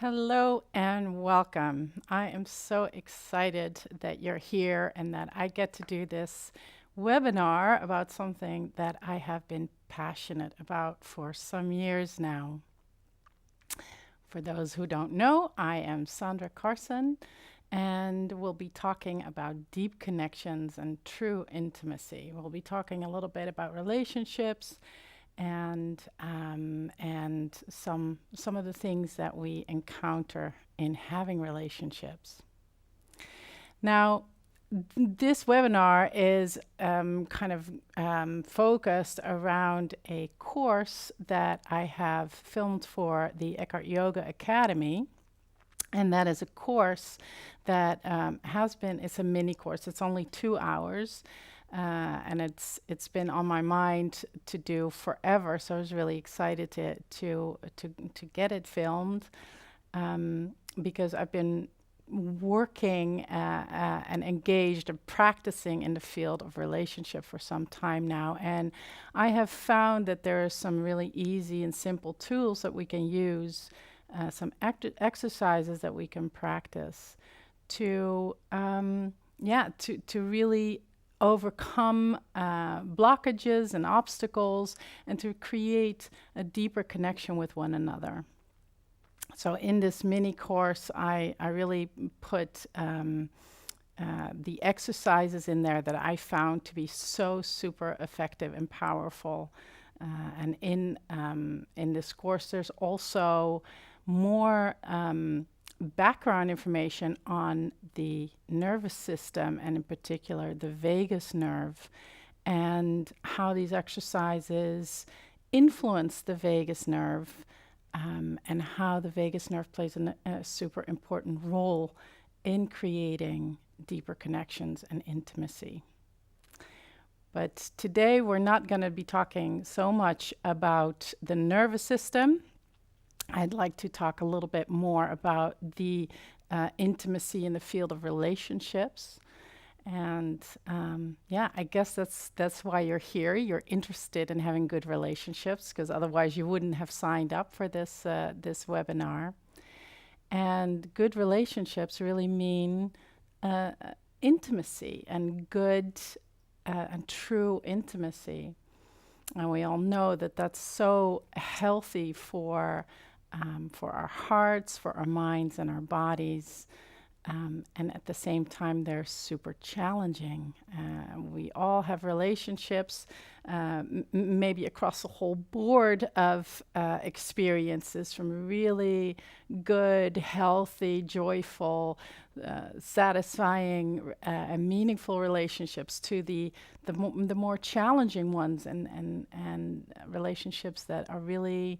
Hello and welcome. I am so excited that you're here and that I get to do this webinar about something that I have been passionate about for some years now. For those who don't know, I am Sandra Carson and we'll be talking about deep connections and true intimacy. We'll be talking a little bit about relationships and some of the things that we encounter in having relationships. Now, this webinar is focused around a course that I have filmed for the Eckhart Yoga Academy. And that is a course that it's a mini course. It's only 2 hours. And it's been on my mind to do forever, so I was really excited to get it filmed because I've been working and engaged and practicing in the field of relationship for some time now, and I have found that there are some really easy and simple tools that we can use, some exercises that we can practice to really overcome blockages and obstacles and to create a deeper connection with one another. So in this mini course, I really put the exercises in there that I found to be so super effective and powerful. And in this course, there's also more background information on the nervous system, and in particular the vagus nerve, and how these exercises influence the vagus nerve, and how the vagus nerve plays a super important role in creating deeper connections and intimacy. But today we're not going to be talking so much about the nervous system. I'd like to talk a little bit more about the intimacy in the field of relationships. And I guess that's why you're here. You're interested in having good relationships, because otherwise you wouldn't have signed up for this webinar. And good relationships really mean intimacy, and good and true intimacy. And we all know that that's so healthy for our hearts, for our minds, and our bodies. And at the same time, they're super challenging. We all have relationships, maybe across the whole board of experiences, from really good, healthy, joyful, satisfying, and meaningful relationships to the more challenging ones, and relationships that are really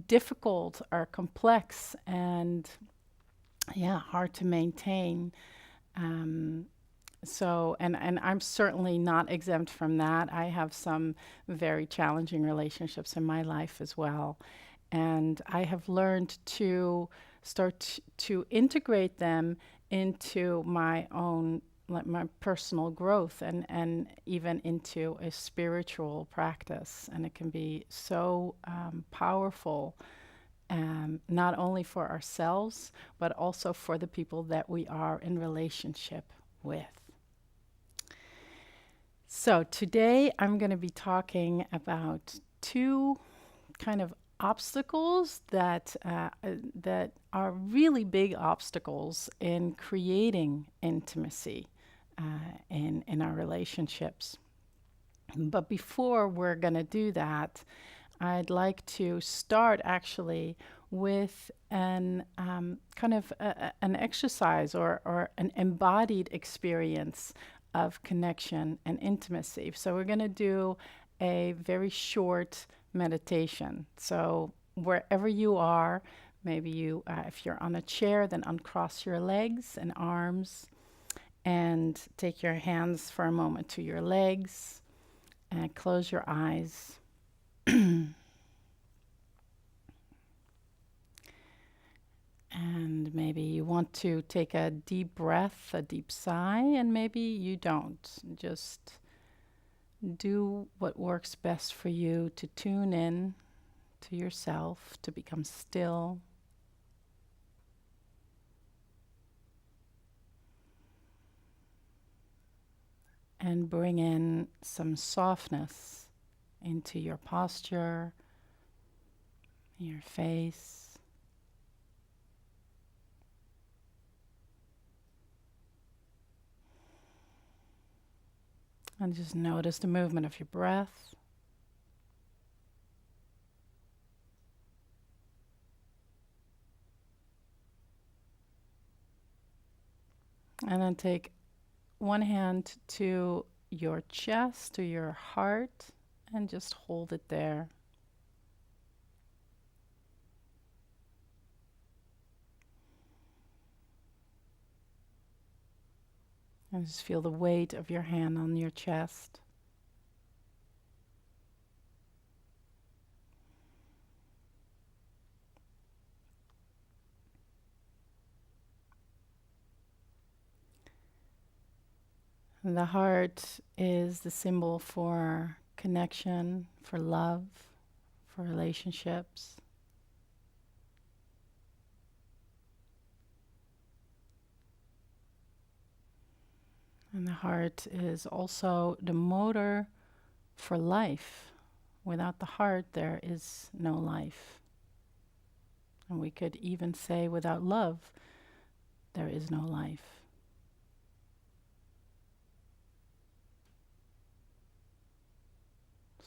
difficult, are complex, and hard to maintain. And I'm certainly not exempt from that. I have some very challenging relationships in my life as well. And I have learned to start to integrate them into my own, like my personal growth, and even into a spiritual practice. And it can be so powerful. Not only for ourselves, but also for the people that we are in relationship with. So today I'm going to be talking about two kind of obstacles that are really big obstacles in creating intimacy in our relationships. But before we're going to do that, I'd like to start actually with an an exercise or an embodied experience of connection and intimacy. So we're going to do a very short meditation. So wherever you are, maybe if you're on a chair, then uncross your legs and arms and take your hands for a moment to your legs and close your eyes. And maybe you want to take a deep breath, a deep sigh, and maybe you don't. Just do what works best for you to tune in to yourself, to become still. and bring in some softness into your posture, your face. And just notice the movement of your breath. And then take one hand to your chest, to your heart, and just hold it there. And just feel the weight of your hand on your chest. And the heart is the symbol for connection, for love, for relationships. And the heart is also the motor for life. Without the heart, there is no life. And we could even say without love, there is no life.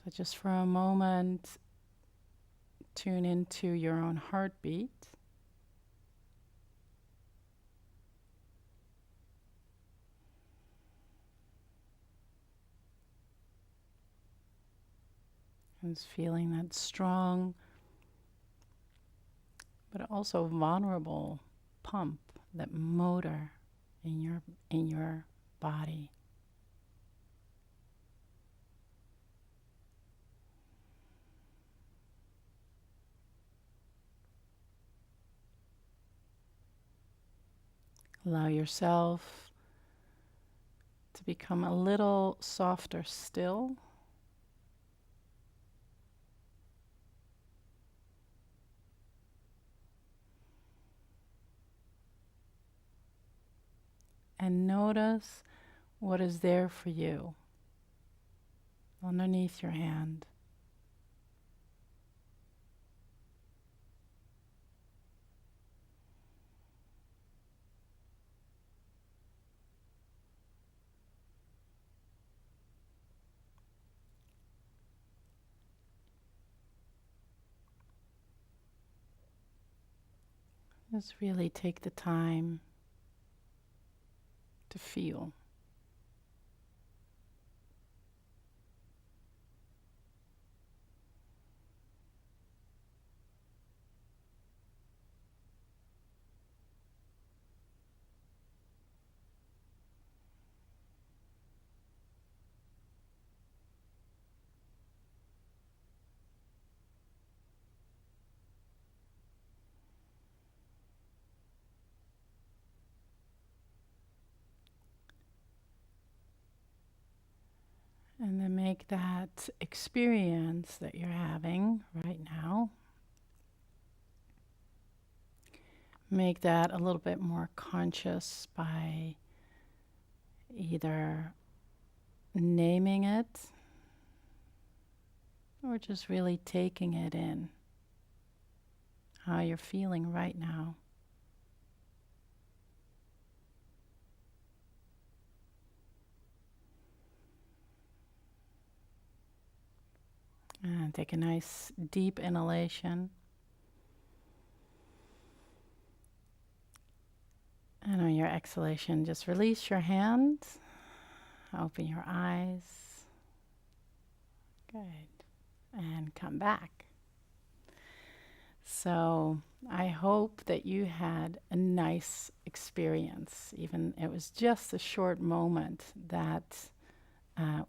So just for a moment, tune into your own heartbeat. And just feeling that strong, but also vulnerable pump, that motor in your body. Allow yourself to become a little softer still. And notice what is there for you underneath your hand. Just really take the time to feel. And then make that experience that you're having right now, make that a little bit more conscious by either naming it or just really taking it in, how you're feeling right now. And take a nice deep inhalation. And on your exhalation, just release your hands. Open your eyes. Good. And come back. So I hope that you had a nice experience. Even it was just a short moment that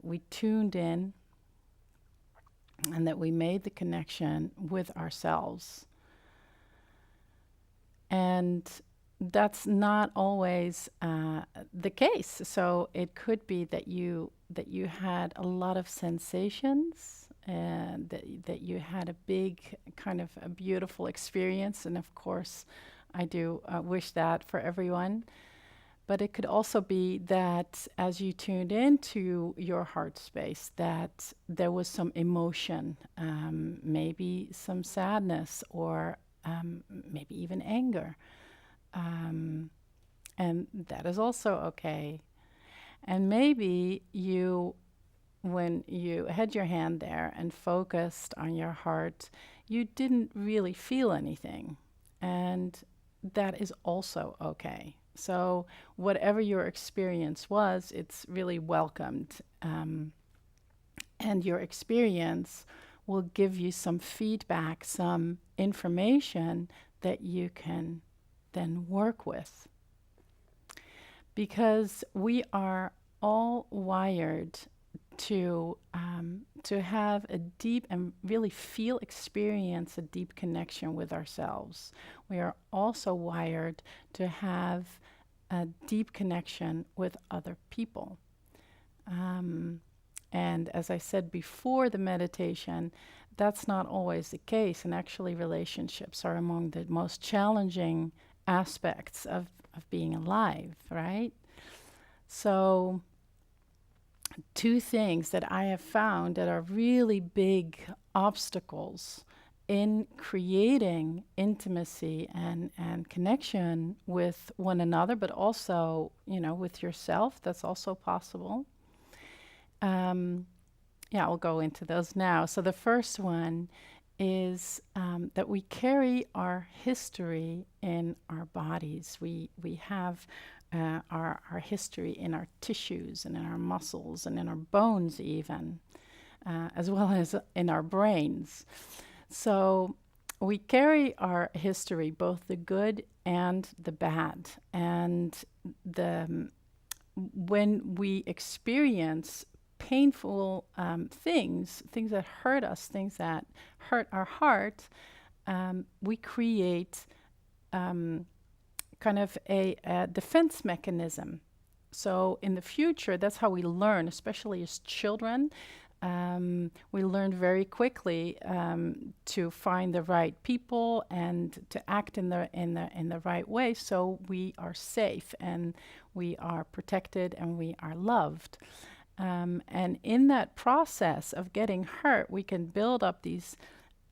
we tuned in and that we made the connection with ourselves. And that's not always the case. So it could be that you had a lot of sensations and that you had a big kind of a beautiful experience. And of course, I do wish that for everyone. But it could also be that as you tuned into your heart space, that there was some emotion, maybe some sadness, or maybe even anger. Um, and that is also okay. And maybe you, when you had your hand there and focused on your heart, you didn't really feel anything. And that is also okay. So, whatever your experience was, it's really welcomed. And your experience will give you some feedback, some information that you can then work with. Because we are all wired to have a deep and really experience a deep connection with ourselves. We are also wired to have a deep connection with other people. And as I said before the meditation, that's not always the case. And actually, relationships are among the most challenging aspects of being alive, right? So, two things that I have found that are really big obstacles in creating intimacy and connection with one another, but also, with yourself. That's also possible. Yeah, I'll go into those now. So the first one is that we carry our history in our bodies. We have our history in our tissues and in our muscles and in our bones even, as well as in our brains. So we carry our history, both the good and the bad. And when we experience painful things that hurt us, things that hurt our heart, we create kind of a defense mechanism. So in the future, that's how we learn, especially as children. We learn very quickly to find the right people and to act in the right way, so we are safe and we are protected and we are loved. And in that process of getting hurt, we can build up these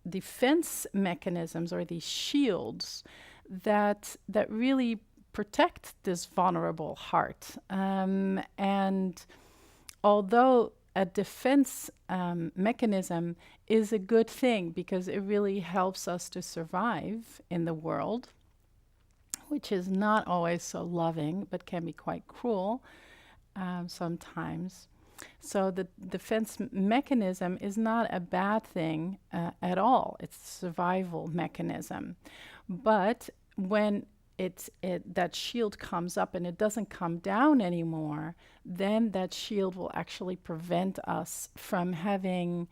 defense mechanisms or these shields that really protect this vulnerable heart. And although a defense mechanism is a good thing because it really helps us to survive in the world, which is not always so loving but can be quite cruel sometimes. So the defense mechanism is not a bad thing at all. It's a survival mechanism. But when that shield comes up and it doesn't come down anymore, then that shield will actually prevent us from having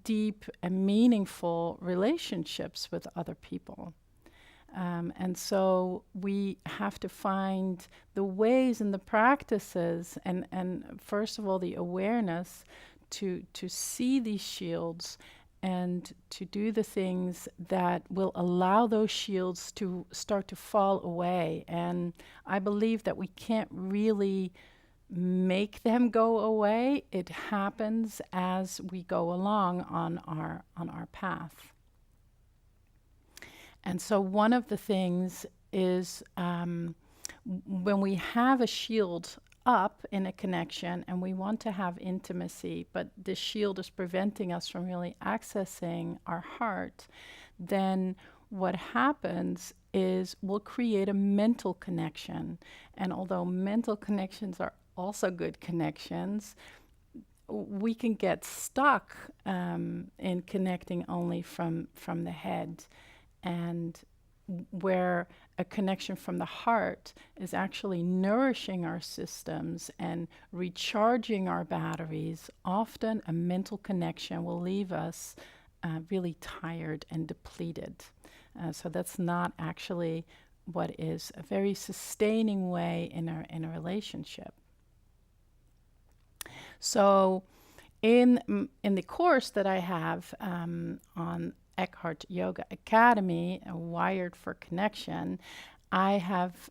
deep and meaningful relationships with other people. And so we have to find the ways and the practices, and first of all, the awareness to see these shields and to do the things that will allow those shields to start to fall away. And I believe that we can't really make them go away. It happens as we go along on our path. And so one of the things is when we have a shield up in a connection and we want to have intimacy, but the shield is preventing us from really accessing our heart, then what happens is we'll create a mental connection. And although mental connections are also good connections, we can get stuck in connecting only from the head. And where a connection from the heart is actually nourishing our systems and recharging our batteries, often a mental connection will leave us really tired and depleted. So that's not actually what is a very sustaining way in a relationship. So in the course that I have on Eckhart Yoga Academy, Wired for Connection, I have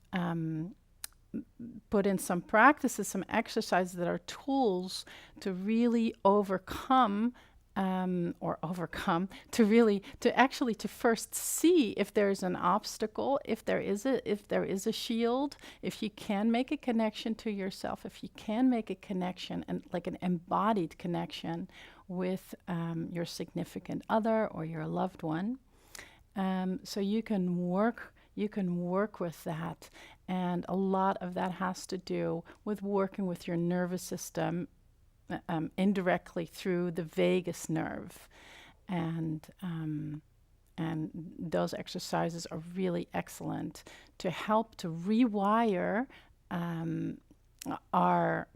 put in some practices, some exercises that are tools to really overcome, to really, to actually, to first see if there's an obstacle, if there is a shield, if you can make a connection to yourself, if you can make a connection, and like an embodied connection with your significant other or your loved one. So you can work with that. And a lot of that has to do with working with your nervous system, indirectly through the vagus nerve. And those exercises are really excellent to help to rewire our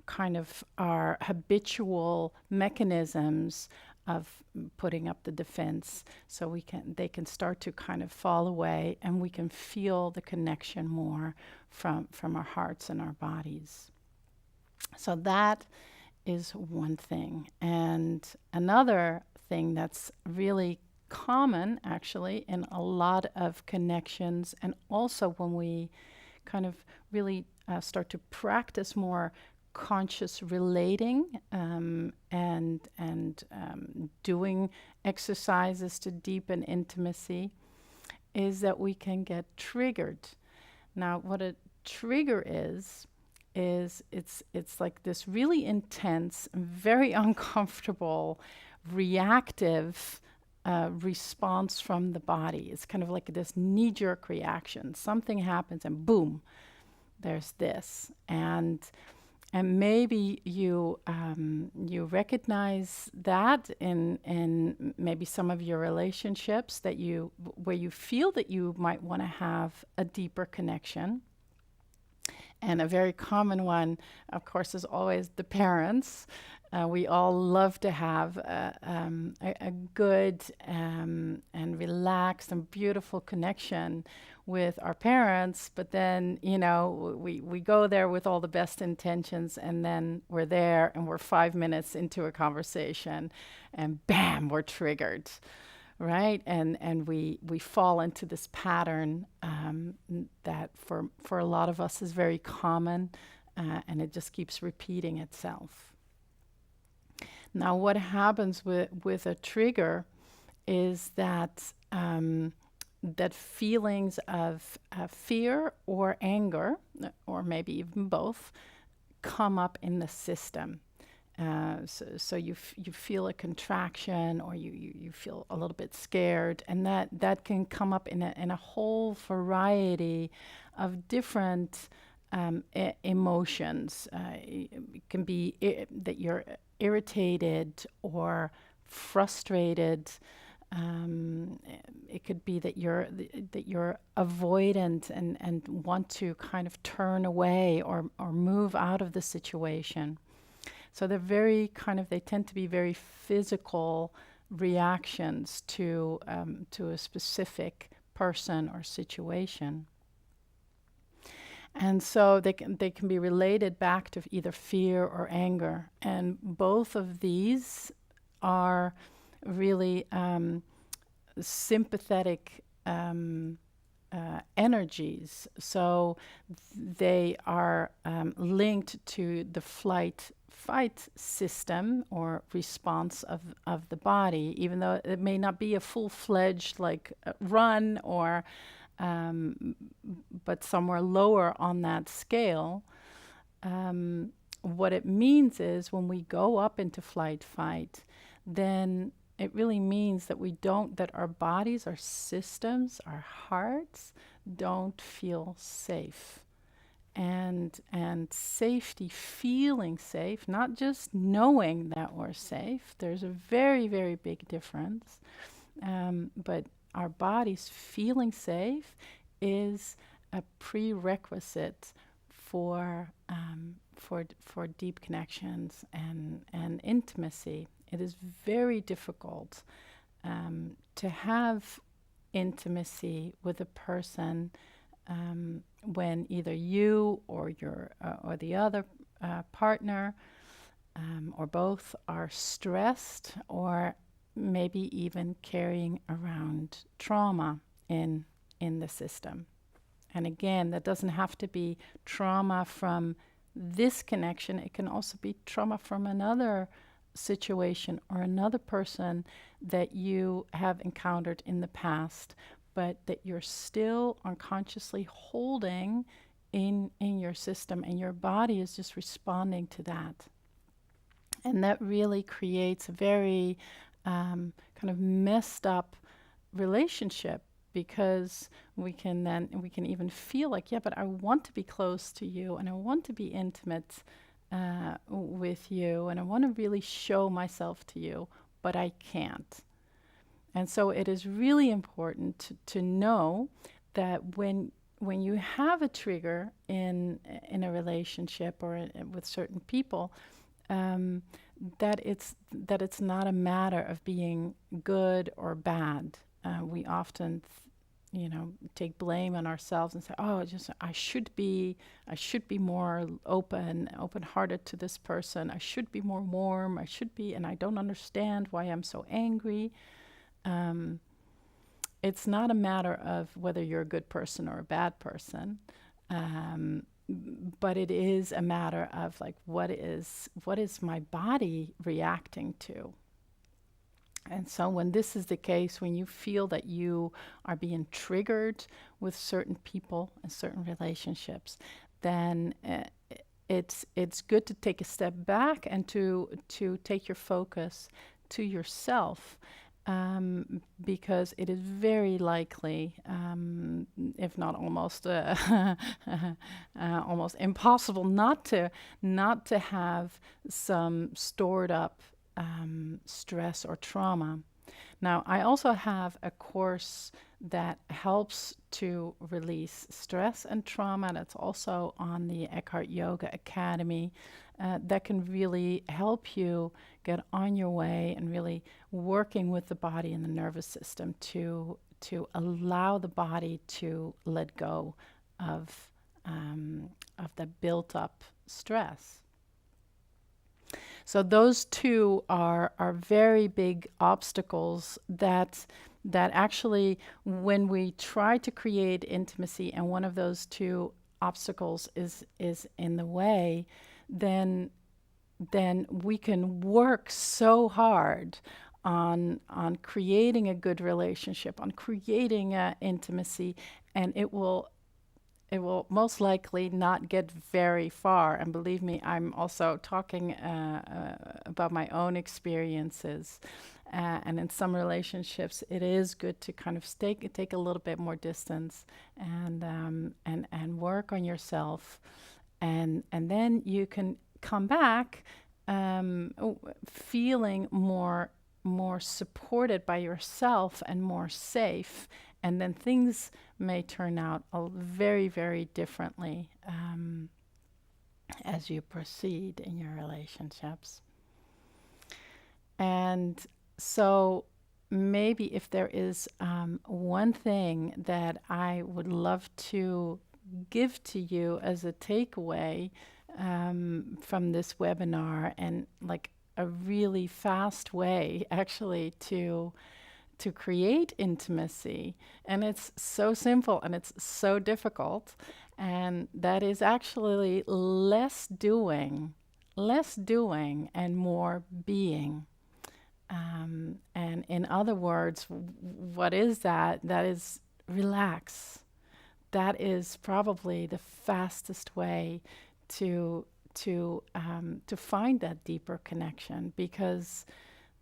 habitual mechanisms of putting up the defense, so they can start to kind of fall away, and we can feel the connection more from our hearts and our bodies. So that is one thing. And another thing that's really common actually in a lot of connections, and also when we kind of really start to practice more conscious relating, and doing exercises to deepen intimacy, is that we can get triggered. Now, what a trigger is it's like this really intense, very uncomfortable, reactive response from the body. It's kind of like this knee-jerk reaction. Something happens and boom, there's this. And maybe you recognize that in maybe some of your relationships where you feel that you might want to have a deeper connection. And a very common one, of course, is always the parents. We all love to have a good and relaxed and beautiful connection with our parents, but then, we go there with all the best intentions, and then we're there and we're 5 minutes into a conversation and bam, we're triggered. Right, and we fall into this pattern that for a lot of us is very common, and it just keeps repeating itself. Now, what happens with a trigger is that that feelings of fear or anger, or maybe even both, come up in the system. So you feel a contraction, or you feel a little bit scared, and that can come up in a whole variety of different emotions. It can be that you're irritated or frustrated. It could be that you're avoidant and want to kind of turn away or move out of the situation. So they're they tend to be very physical reactions to a specific person or situation. And so they can be related back to either fear or anger. And both of these are really sympathetic energies. So they are linked to the flight-fight system or response of the body, even though it may not be a full-fledged run or but somewhere lower on that scale. What it means is when we go up into flight-fight, then it really means that our bodies, our systems, our hearts don't feel safe. And safety, feeling safe, not just knowing that we're safe. There's a very, very big difference. But our bodies feeling safe is a prerequisite for deep connections and intimacy. It is very difficult to have intimacy with a person when either you or or the other partner or both are stressed, or maybe even carrying around trauma in the system. And again, that doesn't have to be trauma from this connection. It can also be trauma from another situation or another person that you have encountered in the past, but that you're still unconsciously holding in your system, and your body is just responding to that. And that really creates a very kind of messed up relationship, because we can even feel like, yeah, but I want to be close to you and I want to be intimate with you and I want to really show myself to you, but I can't. And so it is really important to know that when you have a trigger in a relationship or with certain people, that it's not a matter of being good or bad. We often, take blame on ourselves and say, "Oh, just I should be more open-hearted to this person. I should be more warm. I should be, and I don't understand why I'm so angry." It's not a matter of whether you're a good person or a bad person. But it is a matter of like, what is my body reacting to? And so when this is the case, when you feel that you are being triggered with certain people and certain relationships, then it's good to take a step back and to take your focus to yourself, because it is very likely, if not almost almost impossible, not to have some stored up stress or trauma. Now, I also have a course that helps to release stress and trauma. That's also on the Eckhart Yoga Academy. That can really help you get on your way and really working with the body and the nervous system to allow the body to let go of the built up stress. So those two are very big obstacles that actually, when we try to create intimacy and one of those two obstacles is in the way, then we can work so hard on creating a good relationship, on creating intimacy, and it will most likely not get very far. And believe me, I'm also talking about my own experiences. And in some relationships, it is good to kind of take a little bit more distance and work on yourself. And then you can come back feeling more supported by yourself and more safe. And then things may turn out very, very differently as you proceed in your relationships. And so maybe if there is one thing that I would love to give to you as a takeaway from this webinar, and like a really fast way actually to create intimacy. And it's so simple and it's so difficult. And that is actually less doing and more being. And in other words, what is that? That is relax. That is probably the fastest way to find that deeper connection, because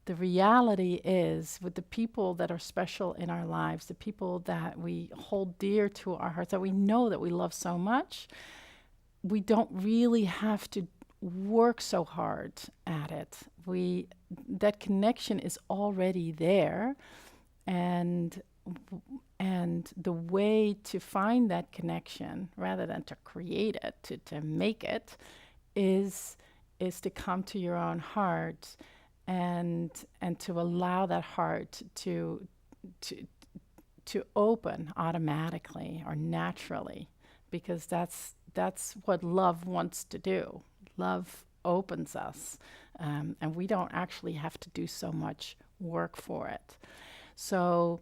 the reality is, with the people that are special in our lives, the people that we hold dear to our hearts, that we know that we love so much, we don't really have to work so hard at it. That connection is already there, and the way to find that connection, rather than to create it, to make it, is to come to your own heart and to allow that heart to open automatically or naturally, because that's what love wants to do. Love opens us, and we don't actually have to do so much work for it. So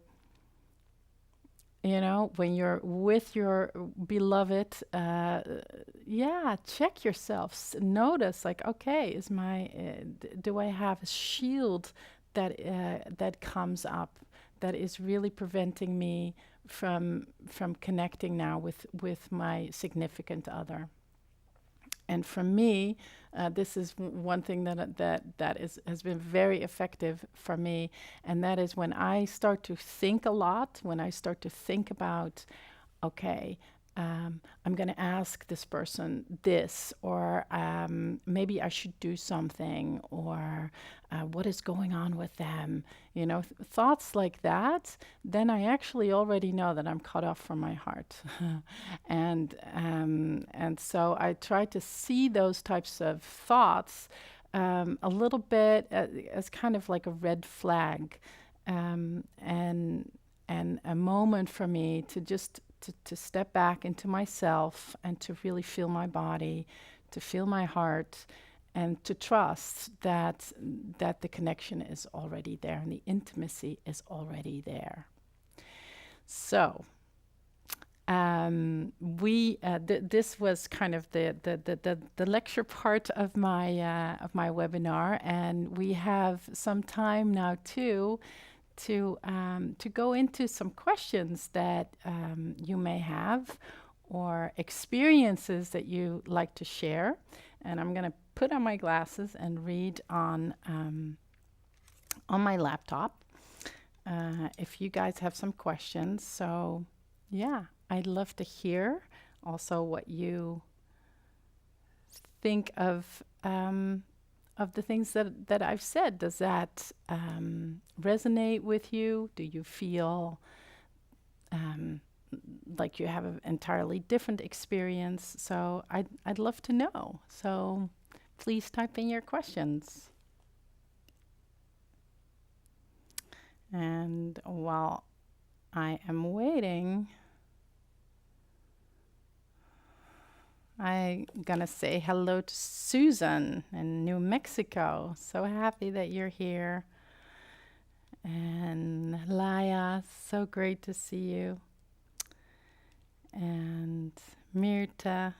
You know, when you're with your beloved, yeah, check yourself. Notice, like, okay, is do I have a shield that comes up that is really preventing me from connecting now with my significant other? And for me, this is one thing that has been very effective for me, and that is when I start to think a lot, when I start to think about, okay, I'm going to ask this person this, or maybe I should do something, or what is going on with them, you know, thoughts like that, then I actually already know that I'm cut off from my heart. And so I try to see those types of thoughts a little bit as kind of like a red flag, and a moment for me to just to step back into myself and to really feel my body, to feel my heart, and to trust that the connection is already there and the intimacy is already there. So this was kind of the lecture part of my webinar, and we have some time now too to go into some questions that you may have, or experiences that you like to share. And I'm going to put on my glasses and read on my laptop if you guys have some questions. So yeah, I'd love to hear also what you think of the things that I've said. Does that resonate with you? Do you feel like you have an entirely different experience? So I'd love to know. So please type in your questions. And while I am waiting, I'm gonna say hello to Susan in New Mexico. So happy that you're here. And Laya, so great to see you. And Mirto,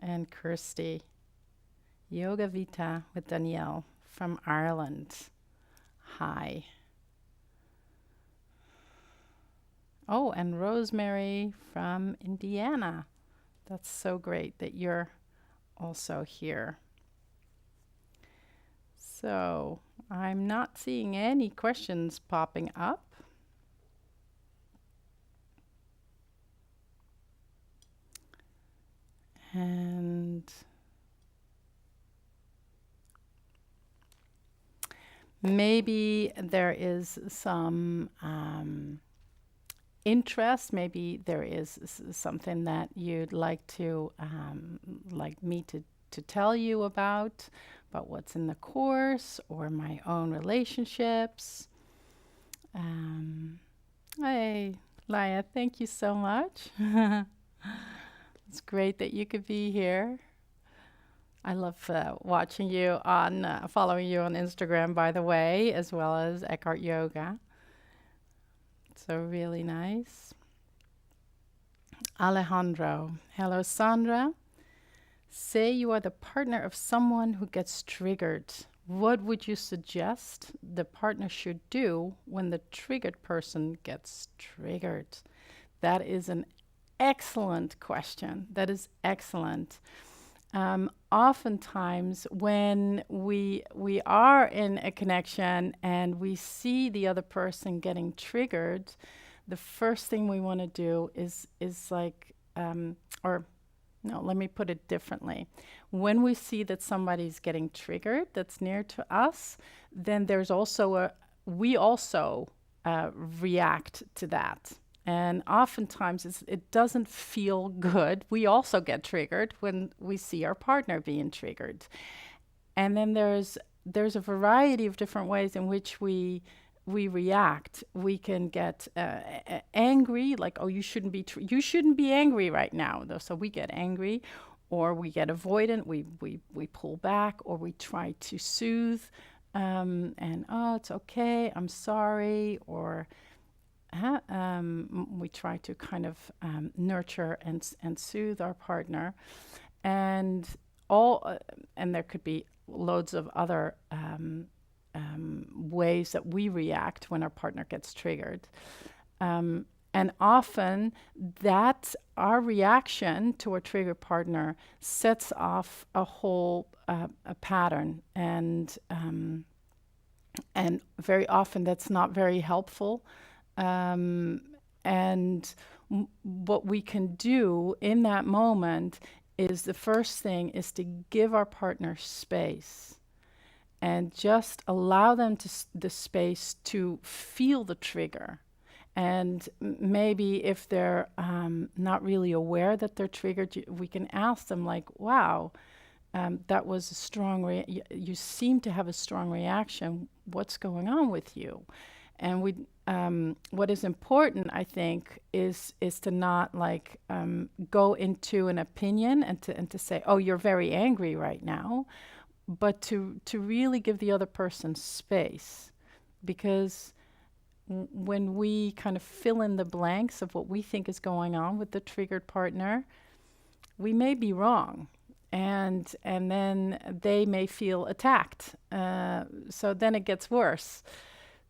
and Kirsty. Yoga Vita with Danielle from Ireland. Hi. Oh, and Rosemary from Indiana. That's so great that you're also here. So I'm not seeing any questions popping up. And maybe there is some interest. Maybe there is something that you'd like me to tell you about what's in the course or my own relationships. Hey, Laya, thank you so much. It's great that you could be here. I love watching you following you on Instagram, by the way, as well as Eckhart Yoga. So really nice. Alejandro. Hello, Sandra. Say you are the partner of someone who gets triggered. What would you suggest the partner should do when the triggered person gets triggered? That is an excellent question. That is excellent. Oftentimes, when we are in a connection and we see the other person getting triggered, the first thing we want to do is like, or no, let me put it differently. When we see that somebody's getting triggered that's near to us, then there's also we also react to that. And oftentimes it doesn't feel good. We also get triggered when we see our partner being triggered. And then there's a variety of different ways in which we react. We can get angry, like, oh, you shouldn't be angry right now. So we get angry, or we get avoidant. We pull back, or we try to soothe, and oh, it's okay, I'm sorry, or we try to kind of nurture and soothe our partner, and all and there could be loads of other ways that we react when our partner gets triggered. And often that our reaction to a trigger partner sets off a whole a pattern, and very often that's not very helpful. And what we can do in that moment is, the first thing is to give our partner space and just allow them the space to feel the trigger. And maybe if they're not really aware that they're triggered, we can ask them like, wow, that was a strong, you seem to have a strong reaction. What's going on with you? And what is important, I think, is to not like go into an opinion and to say, oh, you're very angry right now, but to really give the other person space. Because when we kind of fill in the blanks of what we think is going on with the triggered partner, we may be wrong. And then they may feel attacked. So then it gets worse.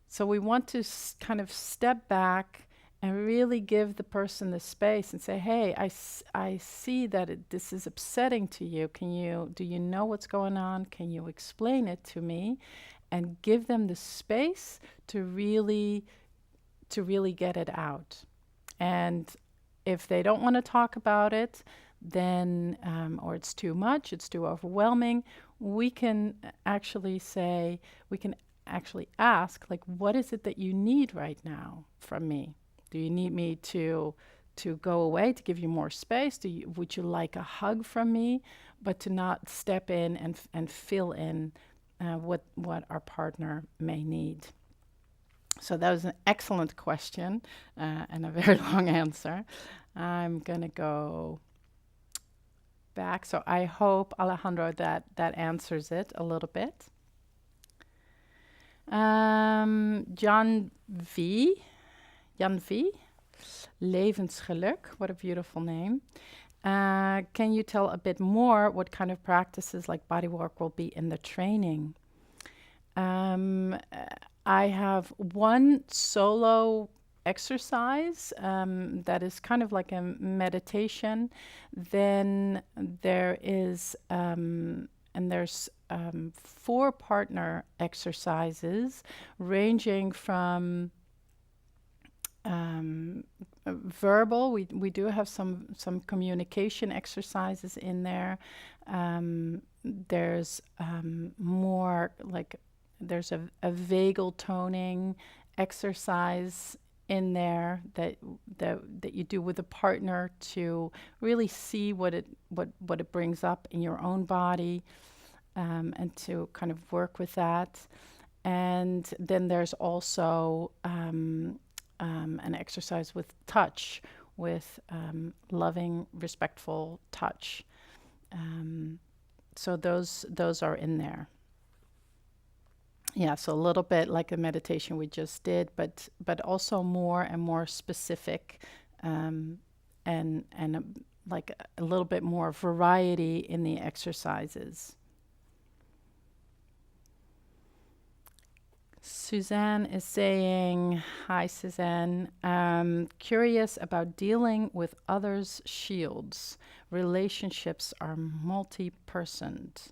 So we want to kind of step back and really give the person the space and say, hey, I see that this is upsetting to you. Do you know what's going on? Can you explain it to me? And give them the space to really get it out. And if they don't want to talk about it, then, or it's too much, it's too overwhelming, we can actually ask, like, what is it that you need right now from me? Do you need me to go away, to give you more space? Would you like a hug from me? But to not step in and fill in what our partner may need. So that was an excellent question and a very long answer. I'm going to go back. So I hope, Alejandro, that answers it a little bit. Jan V. Levensgeluk. What a beautiful name. Can you tell a bit more what kind of practices like bodywork will be in the training? I have one solo exercise that is kind of like a meditation. Then there is, there's 4 partner exercises ranging from verbal. We do have some communication exercises in there. There's more like, there's a vagal toning exercise in there that you do with a partner to really see what it brings up in your own body, and to kind of work with that. And then there's also an exercise with touch, with loving, respectful touch. So those are in there. Yeah, so a little bit like a meditation we just did, but also more and more specific, and like a little bit more variety in the exercises. Suzanne is saying, hi Suzanne, curious about dealing with others' shields. Relationships are multi-personed.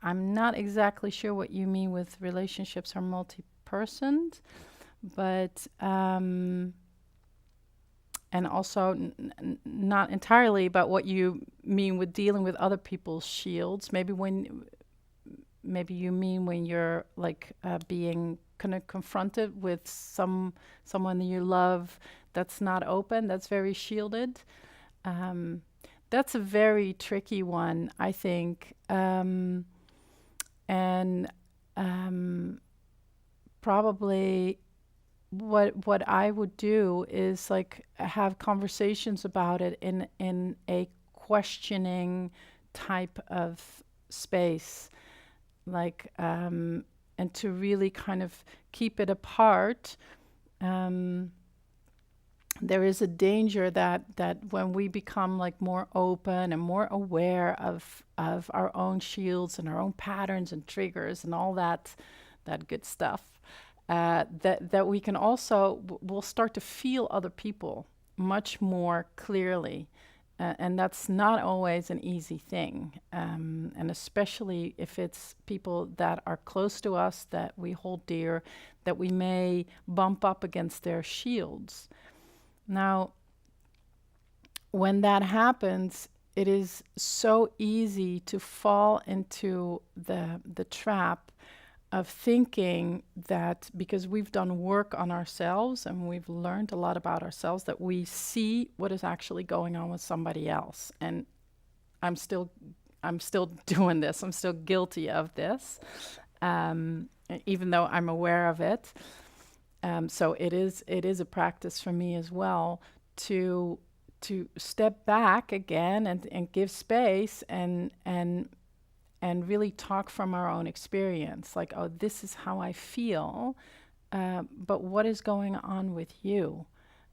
I'm not exactly sure what you mean with relationships are multi-personed, but and also not entirely about what you mean with dealing with other people's shields. Maybe you mean when you're like being kind of confronted with someone that you love that's not open, that's very shielded. That's a very tricky one, I think. And probably what I would do is like have conversations about it in a questioning type of space, like and to really kind of keep it apart, there is a danger that when we become like more open and more aware of our own shields and our own patterns and triggers and all that good stuff, that we can also we'll start to feel other people much more clearly. And that's not always an easy thing. And especially if it's people that are close to us, that we hold dear, that we may bump up against their shields. Now, when that happens, it is so easy to fall into the trap of thinking that because we've done work on ourselves and we've learned a lot about ourselves, that we see what is actually going on with somebody else. And I'm still doing this. I'm still guilty of this, even though I'm aware of it. So it is a practice for me as well to step back again and give space and really talk from our own experience. Like, oh, this is how I feel, but what is going on with you?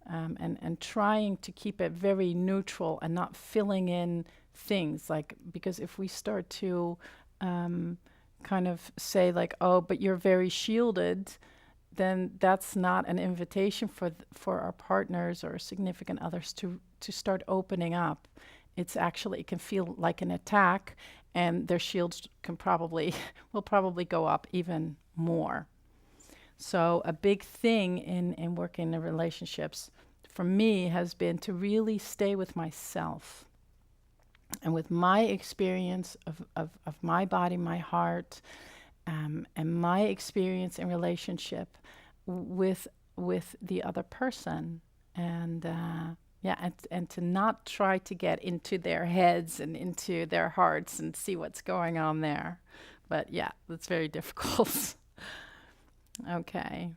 And trying to keep it very neutral and not filling in things. Like, because if we start to kind of say like, oh, but you're very shielded, then that's not an invitation for our partners or significant others to start opening up. It's actually, it can feel like an attack, and their shields will probably go up even more. So a big thing in working in relationships for me has been to really stay with myself and with my experience of my body, my heart, and my experience in relationship with the other person, and and to not try to get into their heads and into their hearts and see what's going on there. But yeah, that's very difficult. Okay.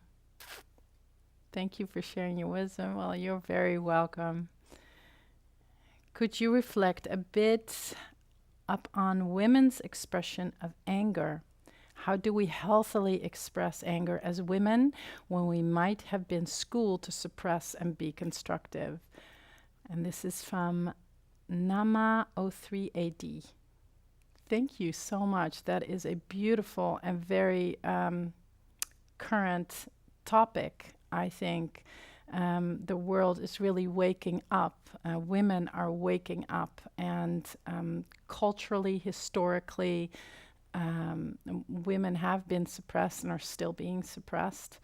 Thank you for sharing your wisdom. Well, you're very welcome. Could you reflect a bit upon women's expression of anger? How do we healthily express anger as women when we might have been schooled to suppress and be constructive? And this is from Nama03AD. Thank you so much. That is a beautiful and very current topic, I think. The world is really waking up. Women are waking up, and culturally, historically, women have been suppressed and are still being suppressed.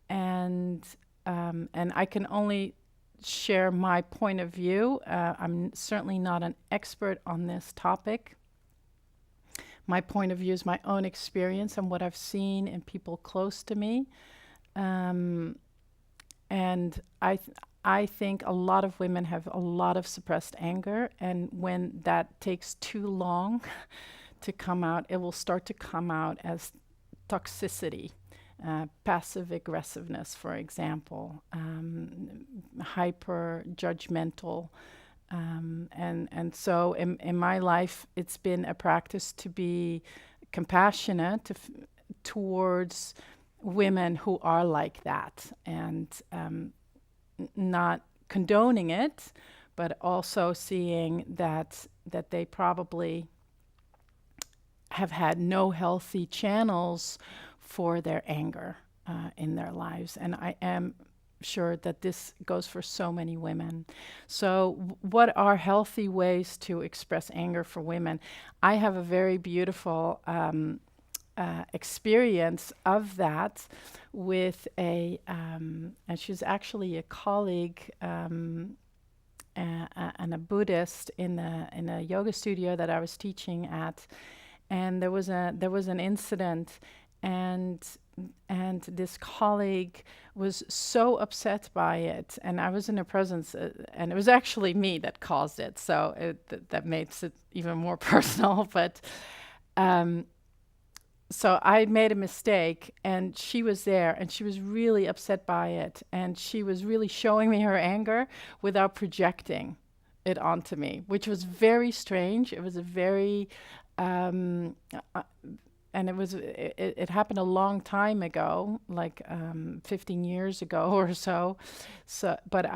And I can only share my point of view. I'm certainly not an expert on this topic. My point of view is my own experience and what I've seen in people close to me. And I think a lot of women have a lot of suppressed anger, and when that takes too long to come out, it will start to come out as toxicity. Passive aggressiveness, for example, hyper judgmental. And so in my life, it's been a practice to be compassionate towards women who are like that, and not condoning it, but also seeing that they probably have had no healthy channels for their anger in their lives. And I am sure that this goes for so many women. So what are healthy ways to express anger for women? I have a very beautiful experience of that with and she's actually a colleague and a Buddhist in a yoga studio that I was teaching at. And there was an incident, and this colleague was so upset by it, and I was in her presence, and it was actually me that caused it, so that makes it even more personal. But so I made a mistake, and she was there, and she was really upset by it, and she was really showing me her anger without projecting it onto me, which was very strange. It was a very and it happened a long time ago, like 15 years ago or so. So, but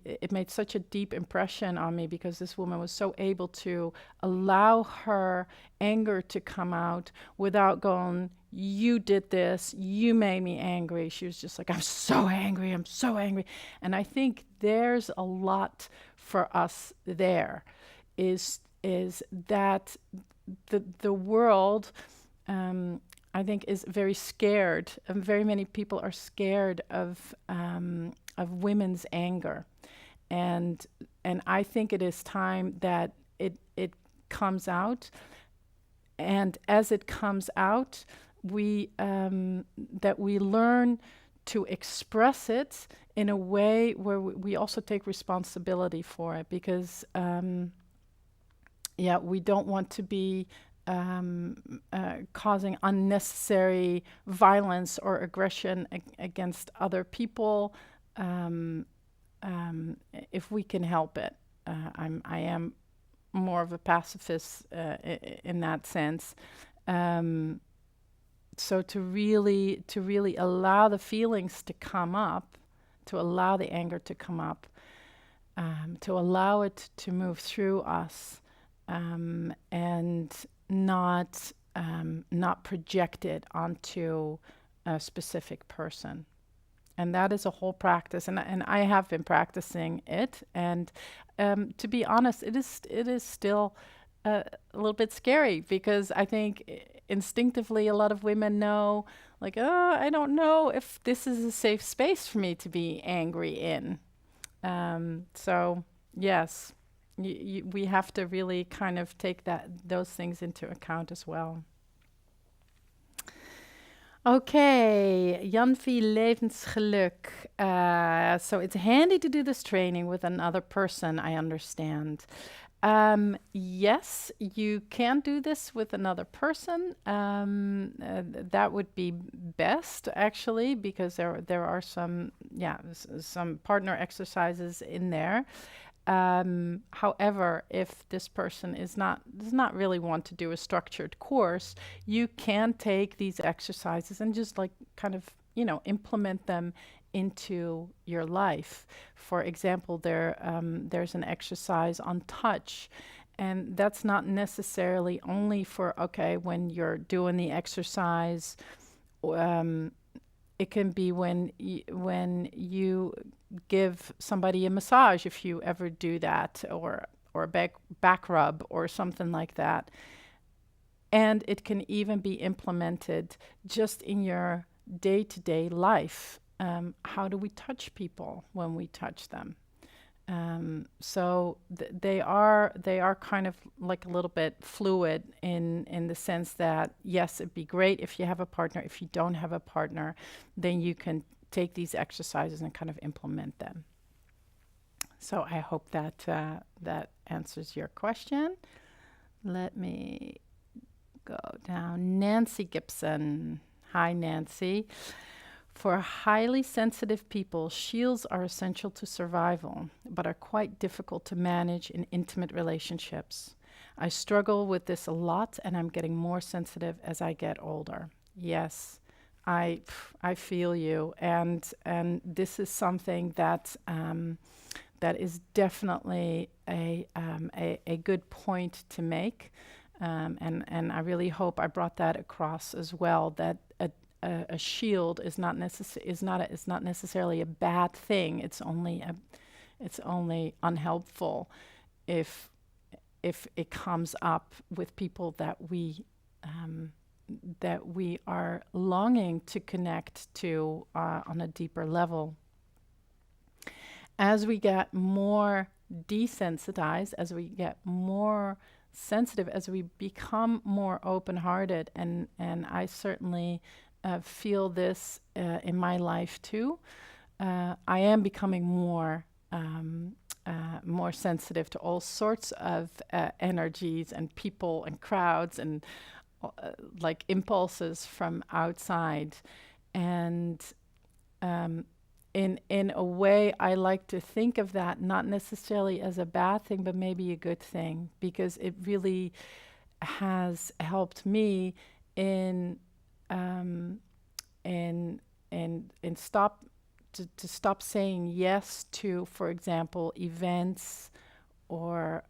it made such a deep impression on me because this woman was so able to allow her anger to come out without going, "You did this, you made me angry." She was just like, "I'm so angry, I'm so angry." And I think there's a lot for us there, is that the world, I think, is very scared. Very many people are scared of women's anger, and I think it is time that it comes out. And as it comes out, that we learn to express it in a way where we also take responsibility for it, because we don't want to be causing unnecessary violence or aggression against other people, if we can help it. I am more of a pacifist in that sense. So to really allow the feelings to come up, to allow the anger to come up, to allow it to move through us, and not project it onto a specific person. And that is a whole practice, and I have been practicing it. And to be honest, it is still a little bit scary, because I think instinctively a lot of women know, like, oh, I don't know if this is a safe space for me to be angry in. So yes, we have to really kind of take those things into account as well. Okay, Janvi Levensgeluk. So it's handy to do this training with another person, I understand. Yes, you can do this with another person. That would be best, actually, because there are some some partner exercises in there. However, if this person does not really want to do a structured course, you can take these exercises and just like kind of, implement them into your life. For example, there's an exercise on touch, and that's not necessarily only for, okay, when you're doing the exercise. It can be when you give somebody a massage, if you ever do that, or a back rub or something like that. And it can even be implemented just in your day-to-day life. How do we touch people when we touch them? So they are kind of like a little bit fluid in the sense that, yes, it'd be great if you have a partner. If you don't have a partner, then you can take these exercises and kind of implement them. So I hope that that answers your question. Let me go down. Nancy Gibson. Hi, Nancy. For highly sensitive people, shields are essential to survival, but are quite difficult to manage in intimate relationships. I struggle with this a lot, and I'm getting more sensitive as I get older. Yes, I feel you, and this is something that that is definitely a good point to make, and I really hope I brought that across as well. That a shield is not necessarily a bad thing. It's only unhelpful if it comes up with people that we are longing to connect to on a deeper level. As we get more desensitized, as we get more sensitive, as we become more open-hearted, and I certainly feel this in my life too. I am becoming more sensitive to all sorts of energies and people and crowds and like impulses from outside. And in a way, I like to think of that not necessarily as a bad thing, but maybe a good thing, because it really has helped me in um, and stop to stop saying yes to, for example, events or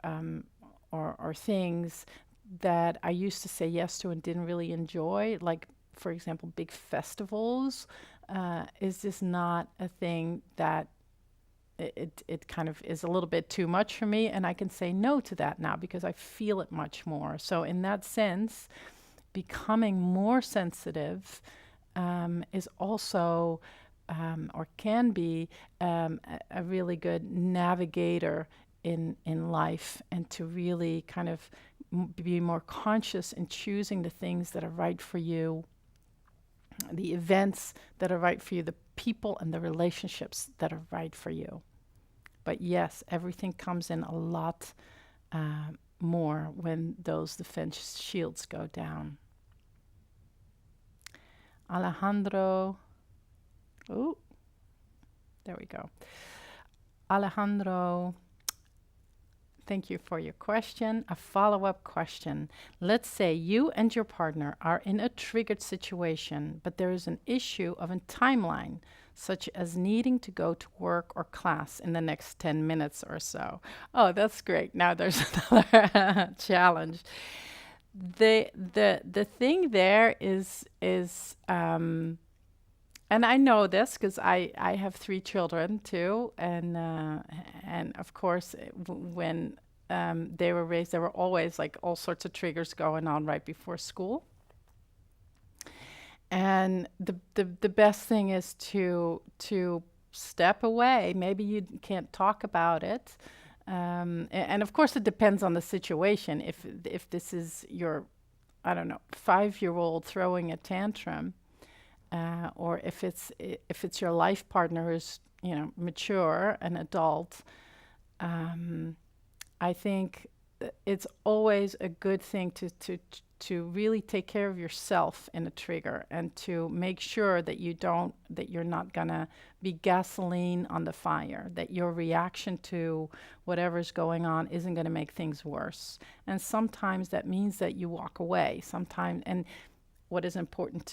or things that I used to say yes to and didn't really enjoy, like for example, big festivals, is just not a thing that it kind of is a little bit too much for me, and I can say no to that now because I feel it much more. So in that sense, becoming more sensitive is also or can be a really good navigator in life, and to really kind of be more conscious in choosing the things that are right for you, the events that are right for you, the people and the relationships that are right for you. But yes, everything comes in a lot more when those defense shields go down. Alejandro. Oh, there we go. Alejandro, thank you for your question. A follow-up question. Let's say you and your partner are in a triggered situation, but there is an issue of a timeline, such as needing to go to work or class in the next 10 minutes or so. Oh, that's great. Now there's another challenge. The thing there is and I know this because I have 3 children too, and of course when they were raised, there were always like all sorts of triggers going on right before school. And the best thing is to step away. Maybe you can't talk about it, and of course it depends on the situation. If this is your, I don't know, 5-year-old throwing a tantrum, or if it's your life partner who's, you know, mature, an adult, I think it's always a good thing to really take care of yourself in a trigger, and to make sure that you're not gonna be gasoline on the fire, that your reaction to whatever's going on isn't gonna make things worse. And sometimes that means that you walk away. Sometimes, and what is important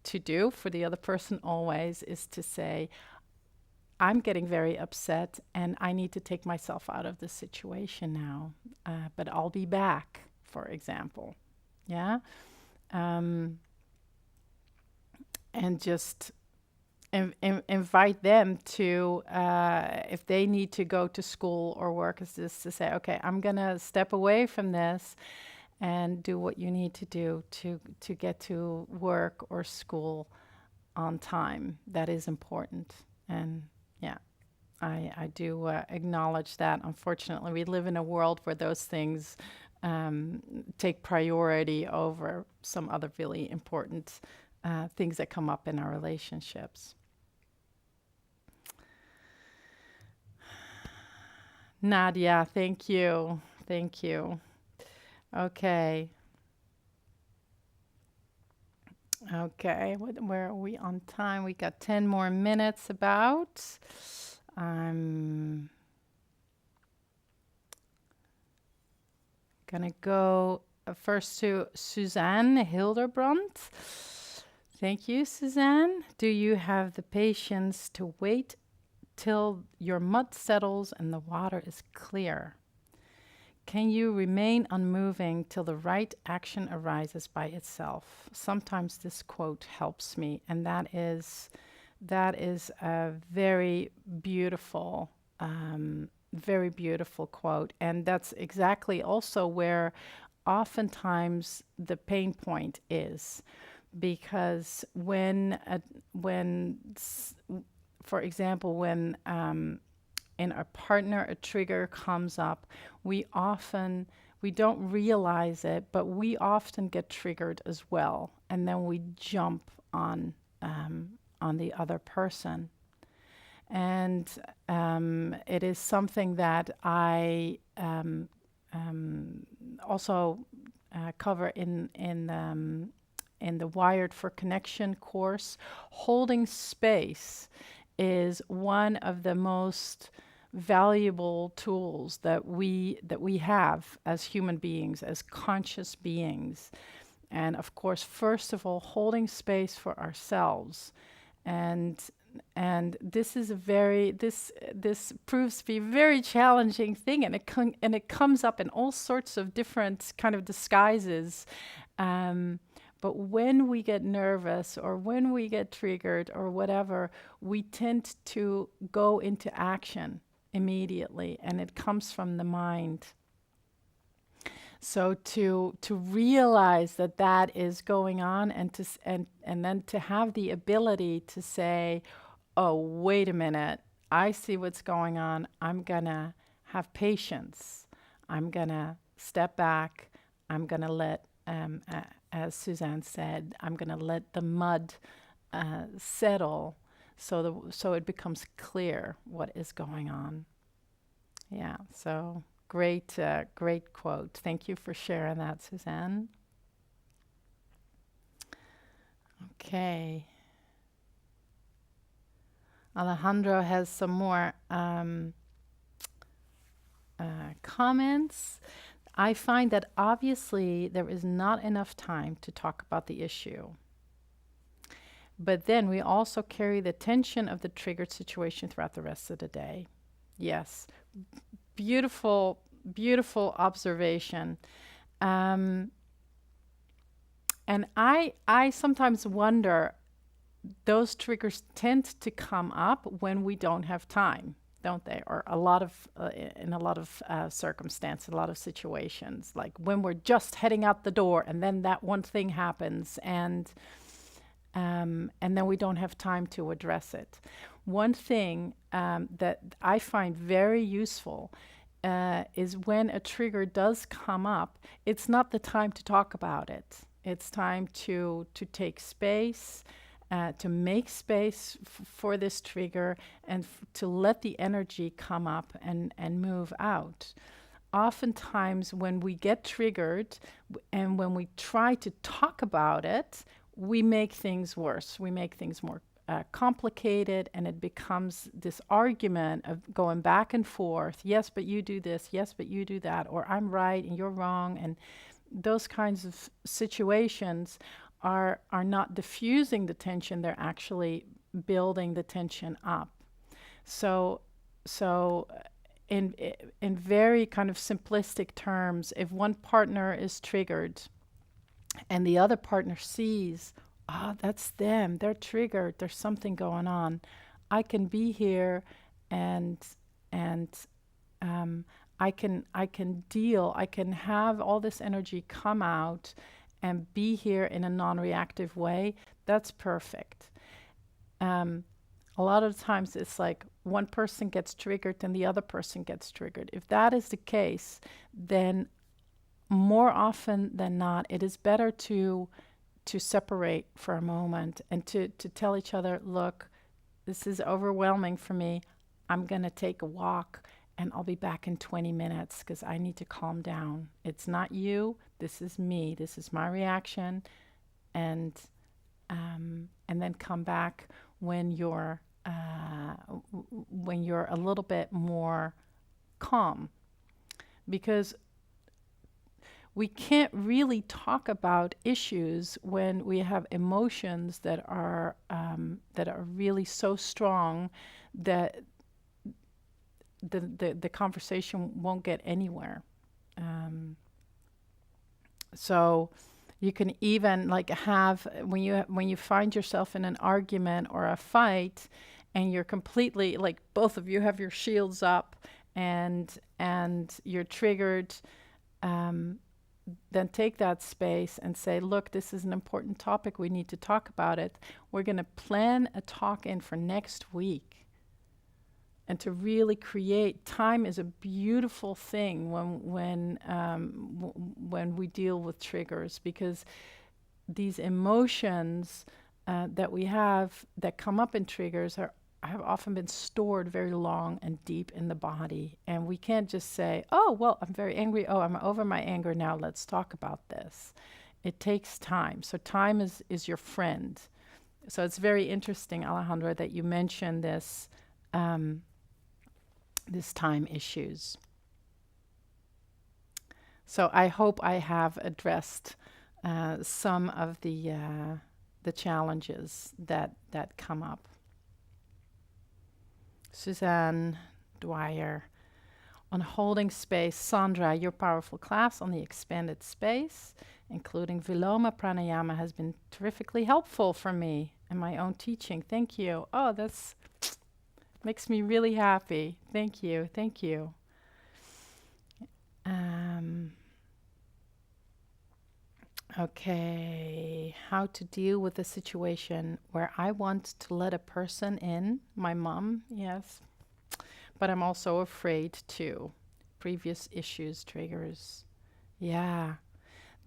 to do for the other person always is to say, I'm getting very upset and I need to take myself out of this situation now, but I'll be back, for example. Yeah. Um, and just invite them to, if they need to go to school or work, is just to say, okay, I'm going to step away from this and do what you need to do to get to work or school on time. That is important. And yeah, I do acknowledge that. Unfortunately, we live in a world where those things take priority over some other really important things that come up in our relationships. Nadia, thank you. Thank you. Okay. Okay. Where are we on time? We got 10 more minutes about. I'm gonna go first to Suzanne Hildebrand. Thank you, Suzanne. Do you have the patience to wait till your mud settles and the water is clear? Can you remain unmoving till the right action arises by itself? Sometimes this quote helps me, and that is a very beautiful quote, and that's exactly also where oftentimes the pain point is, because for example, when in our partner a trigger comes up, we don't realize it, but we often get triggered as well, and then we jump on the other person. And it is something that I also cover in the Wired for Connection course. Holding space is one of the most valuable tools that we have as human beings, as conscious beings. And of course, first of all, holding space for ourselves. And this is a very this proves to be a very challenging thing, and it comes up in all sorts of different kind of disguises. But when we get nervous or when we get triggered or whatever, we tend to go into action immediately, and it comes from the mind. So to realize that that is going on, and and then to have the ability to say, "Oh, wait a minute. I see what's going on. I'm going to have patience. I'm going to step back. I'm going to let as Suzanne said, I'm going to let the mud settle so it becomes clear what is going on." Yeah, so great quote. Thank you for sharing that, Suzanne. Okay. Alejandro has some more comments. I find that obviously there is not enough time to talk about the issue. But then we also carry the tension of the triggered situation throughout the rest of the day. Yes. Beautiful, beautiful observation. And I sometimes wonder, those triggers tend to come up when we don't have time, don't they? Or in a lot of circumstances, a lot of situations, like when we're just heading out the door and then that one thing happens, and then we don't have time to address it. One thing that I find very useful is when a trigger does come up, it's not the time to talk about it. It's time to take space, to make space for this trigger, and to let the energy come up and move out. Oftentimes when we get triggered and when we try to talk about it, we make things worse. We make things more complicated, and it becomes this argument of going back and forth. Yes, but you do this. Yes, but you do that. Or I'm right and you're wrong. And those kinds of situations are not diffusing the tension. They're actually building the tension up. So in very kind of simplistic terms, if one partner is triggered and the other partner sees, oh, that's them, they're triggered, there's something going on, I can be here and I can deal, I can have all this energy come out and be here in a non-reactive way. That's perfect. A lot of times it's like one person gets triggered and the other person gets triggered. If that is the case, then more often than not, it is better to separate for a moment and to tell each other, look, this is overwhelming for me. I'm going to take a walk and I'll be back in 20 minutes because I need to calm down. It's not you. This is me. This is my reaction. And then come back when you're a little bit more calm, because we can't really talk about issues when we have emotions that are really so strong that the conversation won't get anywhere. So you can even like have, when you find yourself in an argument or a fight and you're completely like, both of you have your shields up and you're triggered, then take that space and say, look, this is an important topic. We need to talk about it. We're going to plan a talk in for next week. And to really create time is a beautiful thing when we deal with triggers, because these emotions that we have that come up in triggers have often been stored very long and deep in the body. And we can't just say, oh, well, I'm very angry. Oh, I'm over my anger now. Let's talk about this. It takes time. So time is your friend. So it's very interesting, Alejandro, that you mentioned this time issues. So I hope I have addressed some of the challenges that come up. Suzanne Dwyer, on holding space. Sandra, your powerful class on the expanded space, including Viloma Pranayama, has been terrifically helpful for me in my own teaching. Thank you. Oh, that's makes me really happy. Thank you. Thank you. Okay, how to deal with a situation where I want to let a person in, my mom, yes, but I'm also afraid too. Previous issues, triggers. Yeah,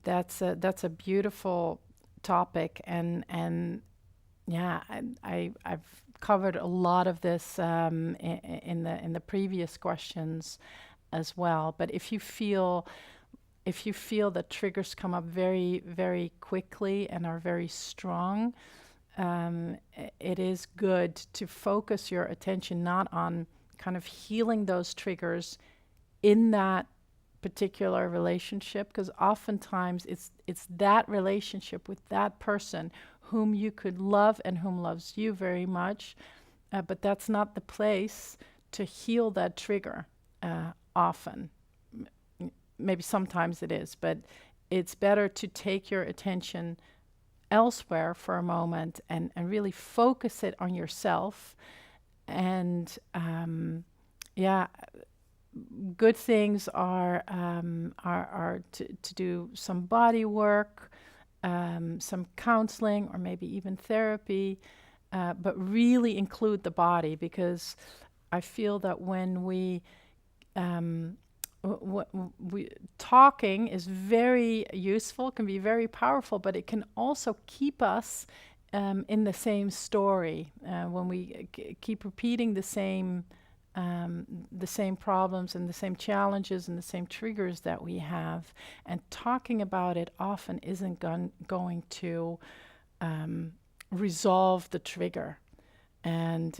that's a beautiful topic, and yeah, I've covered a lot of this in the previous questions as well. But if you feel that triggers come up very, very quickly and are very strong, it is good to focus your attention not on kind of healing those triggers in that particular relationship, because oftentimes it's that relationship with that person whom you could love and whom loves you very much, but that's not the place to heal that trigger often. Maybe sometimes it is, but it's better to take your attention elsewhere for a moment and really focus it on yourself. And yeah, good things are to do some body work, some counseling, or maybe even therapy, but really include the body, because I feel that when we talking is very useful, can be very powerful, but it can also keep us in the same story when we keep repeating the same problems and the same challenges and the same triggers that we have, and talking about it often isn't going to resolve the trigger. And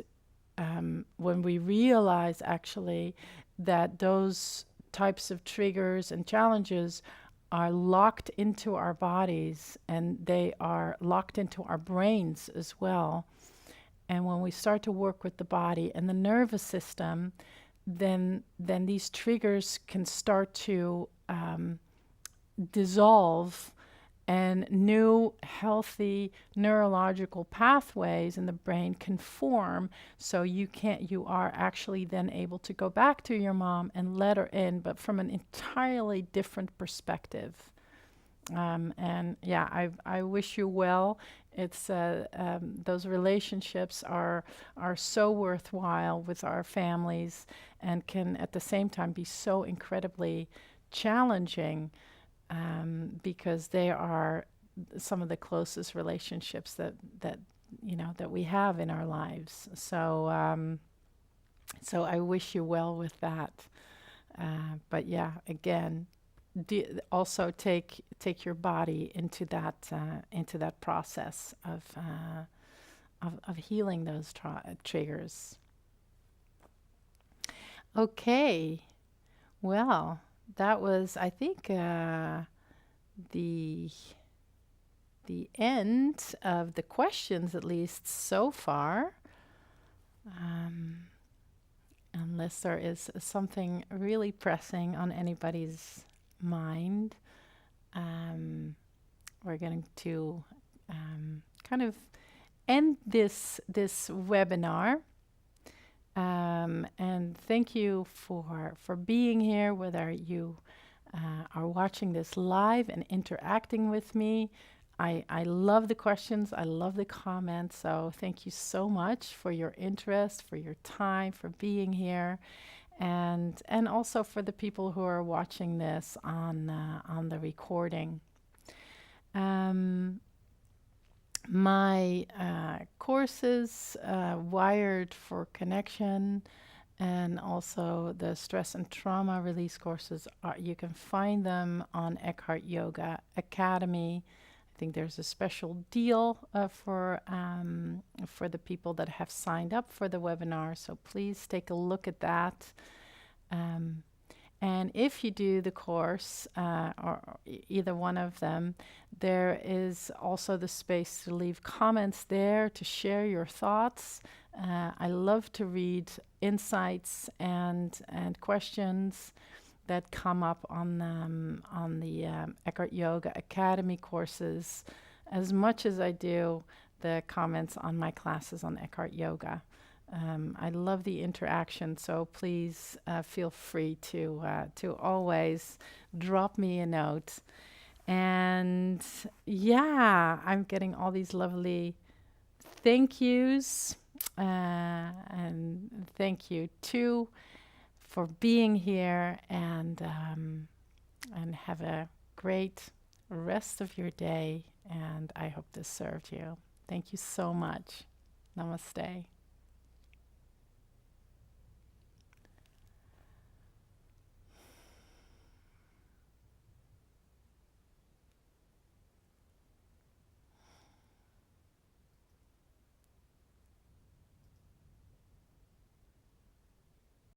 when we realize actually that those types of triggers and challenges are locked into our bodies and they are locked into our brains as well. And when we start to work with the body and the nervous system, then these triggers can start to dissolve, and new healthy neurological pathways in the brain can form, so you are actually then able to go back to your mom and let her in, but from an entirely different perspective. And yeah, I wish you well. It's those relationships are so worthwhile with our families, and can at the same time be so incredibly challenging, because they are some of the closest relationships that we have in our lives. So so I wish you well with that. But yeah, again, also take your body into that process of healing those triggers. Okay, well, that was, I think, the end of the questions, at least so far. Unless there is something really pressing on anybody's mind, we're going to kind of end this webinar. And thank you for being here, whether you are watching this live and interacting with me. I love the questions. I love the comments. So thank you so much for your interest, for your time, for being here, and also for the people who are watching this on the recording. My courses, Wired for Connection, and also the stress and trauma release courses, you can find them on Eckhart Yoga Academy. I think there's a special deal for the people that have signed up for the webinar, so please take a look at that. And if you do the course, or either one of them, there is also the space to leave comments there, to share your thoughts. I love to read insights and questions that come up on the Eckhart Yoga Academy courses, as much as I do the comments on my classes on Eckhart Yoga. I love the interaction, so please feel free to always drop me a note. And yeah, I'm getting all these lovely thank yous, and thank you too for being here, and have a great rest of your day. And I hope this served you. Thank you so much. Namaste.